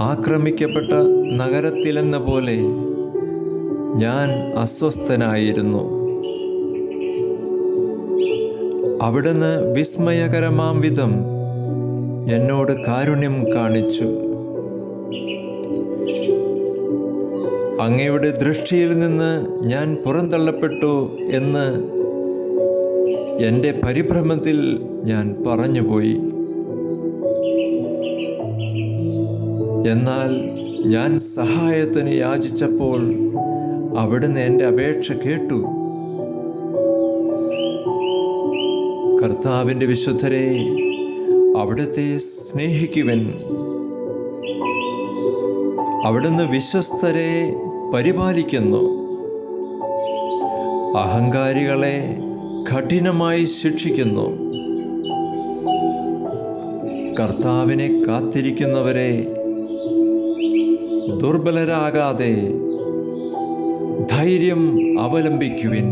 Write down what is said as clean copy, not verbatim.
ആക്രമിക്കപ്പെട്ട നഗരത്തിലെന്ന പോലെ ഞാൻ അസ്വസ്ഥനായിരുന്നു. അവിടുന്ന് വിസ്മയകരമാം വിധം എന്നോട് കാരുണ്യം കാണിച്ചു. അങ്ങയുടെ ദൃഷ്ടിയിൽ നിന്ന് ഞാൻ പുറന്തള്ളപ്പെട്ടു എന്ന് എൻ്റെ പരിഭ്രമത്തിൽ ഞാൻ പറഞ്ഞുപോയി. എന്നാൽ ഞാൻ സഹായത്തിന് യാചിച്ചപ്പോൾ അവിടുന്ന് എൻ്റെ അപേക്ഷ കേട്ടു. കർത്താവിൻ്റെ വിശുദ്ധരെ, അവിടുത്തെ സ്നേഹിക്കുവൻ. അവിടുന്ന് വിശ്വസ്തരെ പരിപാലിക്കുന്നു. അഹങ്കാരികളെ കഠിനമായി ശിക്ഷിക്കുന്നു. കർത്താവിനെ കാത്തിരിക്കുന്നവരെ ദുർബലരാകാതെ ധൈര്യം അവലംബിക്കുവിൻ.